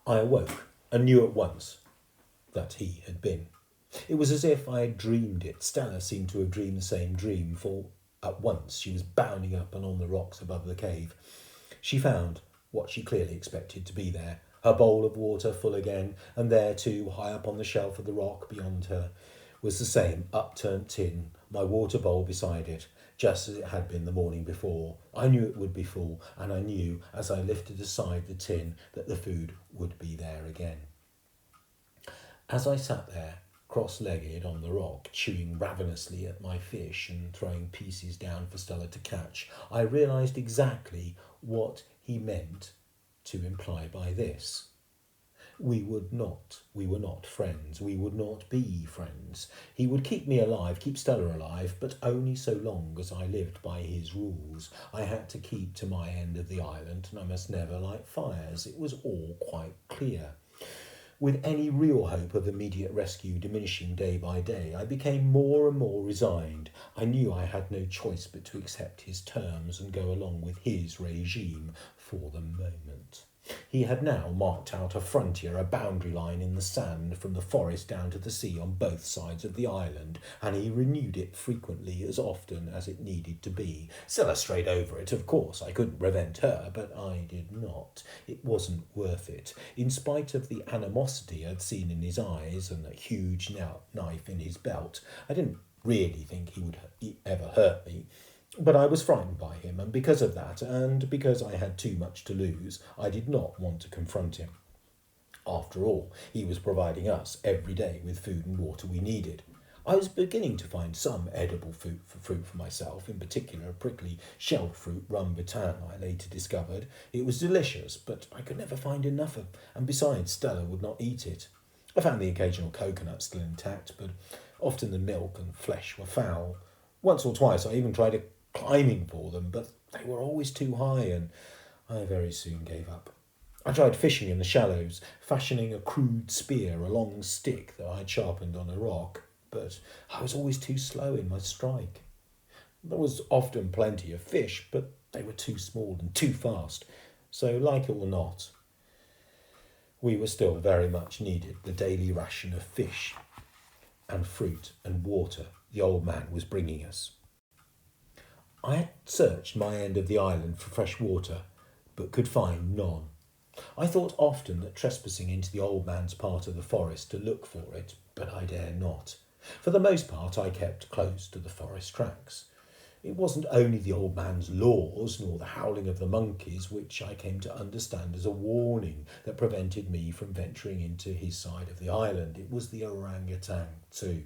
I awoke and knew at once that he had been. It was as if I had dreamed it. Stella seemed to have dreamed the same dream, for at once she was bounding up and on the rocks above the cave. She found what she clearly expected to be there, her bowl of water full again, and there too, high up on the shelf of the rock beyond her, was the same upturned tin, my water bowl beside it, just as it had been the morning before. I knew it would be full, and I knew, as I lifted aside the tin, that the food would be there again. As I sat there, cross-legged on the rock, chewing ravenously at my fish and throwing pieces down for Stella to catch, I realised exactly what he meant to imply by this. We were not friends. We would not be friends. He would keep me alive, keep Stella alive, but only so long as I lived by his rules. I had to keep to my end of the island, and I must never light fires. It was all quite clear. With any real hope of immediate rescue diminishing day by day, I became more and more resigned. I knew I had no choice but to accept his terms and go along with his regime for the moment. He had now marked out a frontier, a boundary line in the sand from the forest down to the sea on both sides of the island, and he renewed it frequently as often as it needed to be. Stella strayed over it, of course. I couldn't prevent her, but I did not. It wasn't worth it. In spite of the animosity I'd seen in his eyes and the huge knife in his belt, I didn't really think he would ever hurt me. But I was frightened by him, and because of that, and because I had too much to lose, I did not want to confront him. After all, he was providing us every day with food and water we needed. I was beginning to find some edible fruit for myself, in particular a prickly shelled fruit, rambutan, I later discovered. It was delicious, but I could never find enough of, and besides, Stella would not eat it. I found the occasional coconut still intact, but often the milk and flesh were foul. Once or twice I even tried climbing for them, but they were always too high, and I very soon gave up. I tried fishing in the shallows, fashioning a crude spear, a long stick that I had sharpened on a rock, but I was always too slow in my strike. There was often plenty of fish, but they were too small and too fast, so like it or not, we were still very much needed the daily ration of fish and fruit and water the old man was bringing us. I had searched my end of the island for fresh water, but could find none. I thought often that trespassing into the old man's part of the forest to look for it, but I dare not. For the most part I kept close to the forest tracks. It wasn't only the old man's laws, nor the howling of the monkeys, which I came to understand as a warning that prevented me from venturing into his side of the island. It was the orangutan too.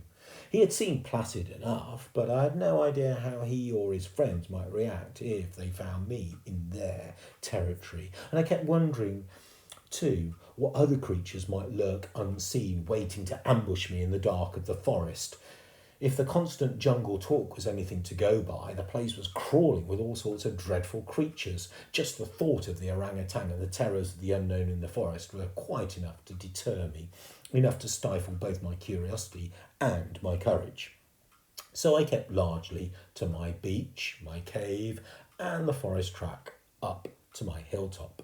He had seemed placid enough, but I had no idea how he or his friends might react if they found me in their territory. And I kept wondering, too, what other creatures might lurk unseen, waiting to ambush me in the dark of the forest. If the constant jungle talk was anything to go by, the place was crawling with all sorts of dreadful creatures. Just the thought of the orangutan and the terrors of the unknown in the forest were quite enough to deter me, enough to stifle both my curiosity and my courage. So I kept largely to my beach, my cave, and the forest track up to my hilltop.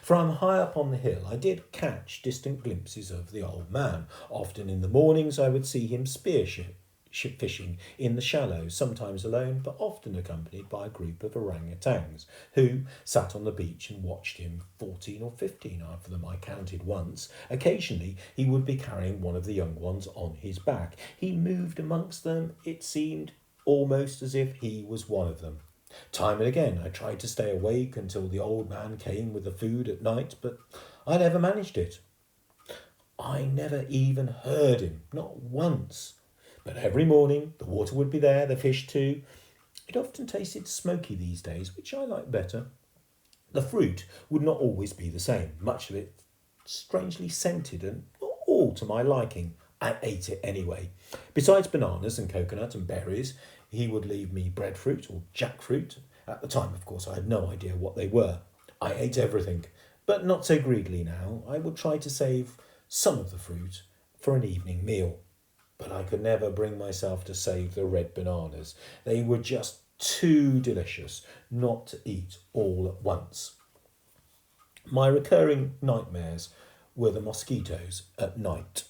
From high up on the hill I did catch distant glimpses of the old man. Often in the mornings I would see him fishing in the shallows, sometimes alone, but often accompanied by a group of orangutans, who sat on the beach and watched him. 14 or 15 of them I counted once. Occasionally he would be carrying one of the young ones on his back. He moved amongst them, it seemed, almost as if he was one of them. Time and again I tried to stay awake until the old man came with the food at night, but I never managed it. I never even heard him, not once. But every morning the water would be there, the fish too. It often tasted smoky these days, which I liked better. The fruit would not always be the same, much of it strangely scented and not all to my liking. I ate it anyway. Besides bananas and coconut and berries, he would leave me breadfruit or jackfruit. At the time, of course, I had no idea what they were. I ate everything, but not so greedily now. I would try to save some of the fruit for an evening meal. But I could never bring myself to save the red bananas. They were just too delicious not to eat all at once. My recurring nightmares were the mosquitoes at night.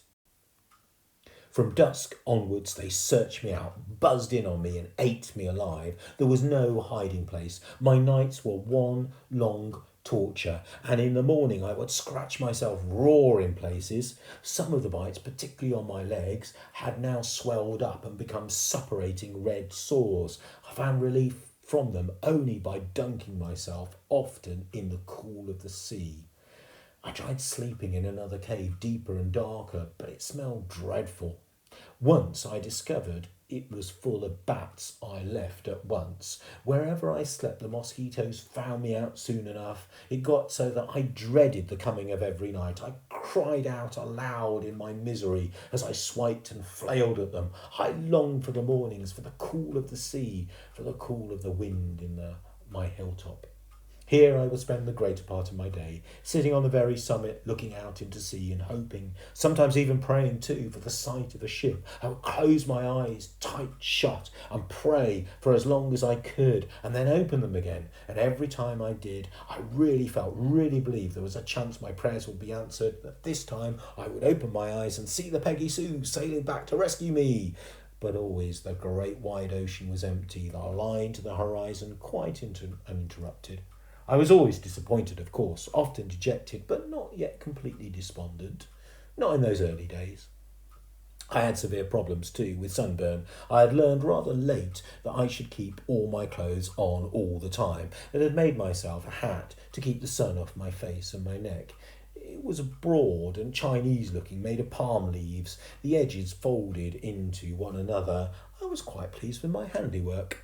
From dusk onwards, they searched me out, buzzed in on me, and ate me alive. There was no hiding place. My nights were one long torture, and in the morning I would scratch myself raw in places. Some of the bites, particularly on my legs, had now swelled up and become suppurating red sores. I found relief from them only by dunking myself, often in the cool of the sea. I tried sleeping in another cave, deeper and darker, but it smelled dreadful. Once I discovered it was full of bats. I left at once. Wherever I slept, the mosquitoes found me out soon enough. It got so that I dreaded the coming of every night. I cried out aloud in my misery as I swiped and flailed at them. I longed for the mornings, for the cool of the sea, for the cool of the wind in my hilltop. Here I would spend the greater part of my day, sitting on the very summit, looking out into sea and hoping, sometimes even praying too, for the sight of a ship. I would close my eyes tight shut and pray for as long as I could, and then open them again. And every time I did, I really believed there was a chance my prayers would be answered, that this time I would open my eyes and see the Peggy Sue sailing back to rescue me. But always the great wide ocean was empty, the line to the horizon quite uninterrupted. I was always disappointed, of course, often dejected, but not yet completely despondent. Not in those early days. I had severe problems too with sunburn. I had learned rather late that I should keep all my clothes on all the time, and had made myself a hat to keep the sun off my face and my neck. It was broad and Chinese looking, made of palm leaves, the edges folded into one another. I was quite pleased with my handiwork.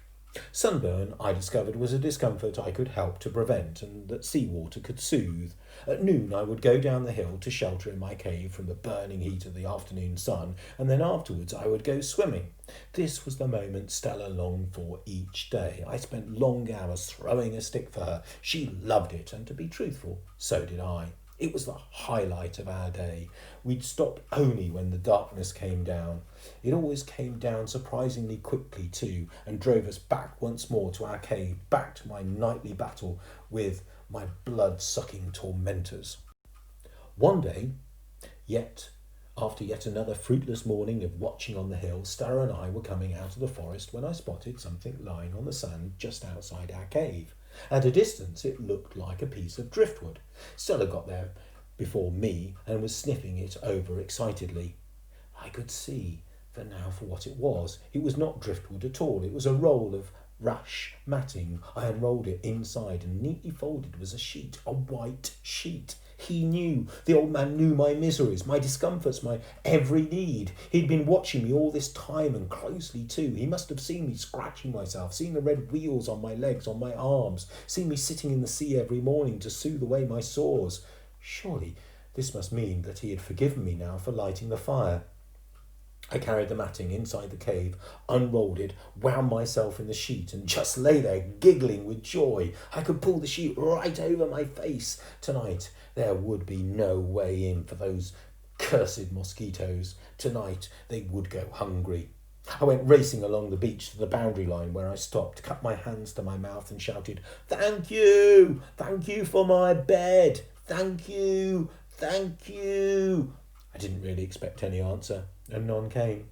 Sunburn, I discovered, was a discomfort I could help to prevent and that seawater could soothe. At noon I would go down the hill to shelter in my cave from the burning heat of the afternoon sun, and then afterwards I would go swimming. This was the moment Stella longed for each day. I spent long hours throwing a stick for her. She loved it, and to be truthful, so did I. It was the highlight of our day. We'd stop only when the darkness came down. It always came down surprisingly quickly too, and drove us back once more to our cave, back to my nightly battle with my blood-sucking tormentors. One day, after yet another fruitless morning of watching on the hill, Stella and I were coming out of the forest when I spotted something lying on the sand just outside our cave. At a distance it looked like a piece of driftwood. Stella got there before me and was sniffing it over excitedly. I could see for what it was. It was not driftwood at all. It was a roll of rush matting. I unrolled it inside, and neatly folded was a sheet, a white sheet. He knew, the old man knew my miseries, my discomforts, my every need. He'd been watching me all this time, and closely too. He must have seen me scratching myself, seen the red wheals on my legs, on my arms, seen me sitting in the sea every morning to soothe away my sores. Surely this must mean that he had forgiven me now for lighting the fire. I carried the matting inside the cave, unrolled it, wound myself in the sheet, and just lay there giggling with joy. I could pull the sheet right over my face. Tonight there would be no way in for those cursed mosquitoes. Tonight they would go hungry. I went racing along the beach to the boundary line where I stopped, cut my hands to my mouth and shouted, "Thank you! Thank you for my bed! Thank you! Thank you!" I didn't really expect any answer, and none came.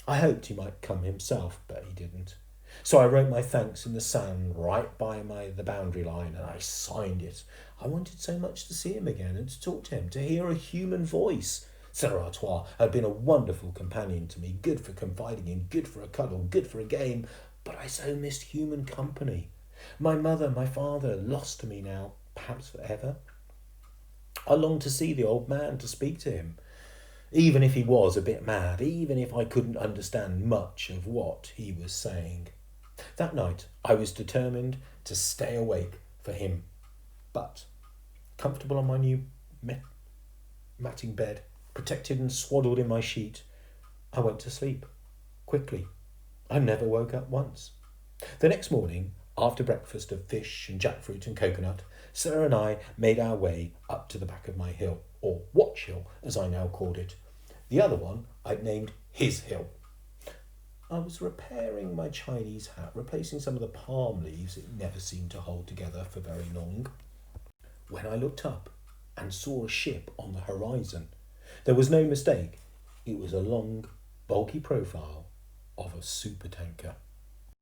I hoped he might come himself, but he didn't. So I wrote my thanks in the sand right by the boundary line, and I signed it. I wanted so much to see him again and to talk to him, to hear a human voice. Sir Artois had been a wonderful companion to me, good for confiding in, good for a cuddle, good for a game, but I so missed human company. My mother, my father, lost to me now, perhaps forever. I longed to see the old man, to speak to him. Even if he was a bit mad, even if I couldn't understand much of what he was saying. That night I was determined to stay awake for him. But, comfortable on my new matting bed, protected and swaddled in my sheet, I went to sleep, quickly. I never woke up once. The next morning, after breakfast of fish and jackfruit and coconut, Sarah and I made our way up to the back of my hill, or Watch Hill, as I now called it. The other one I'd named His Hill. I was repairing my Chinese hat, replacing some of the palm leaves it never seemed to hold together for very long, when I looked up and saw a ship on the horizon. There was no mistake. It was a long, bulky profile of a supertanker.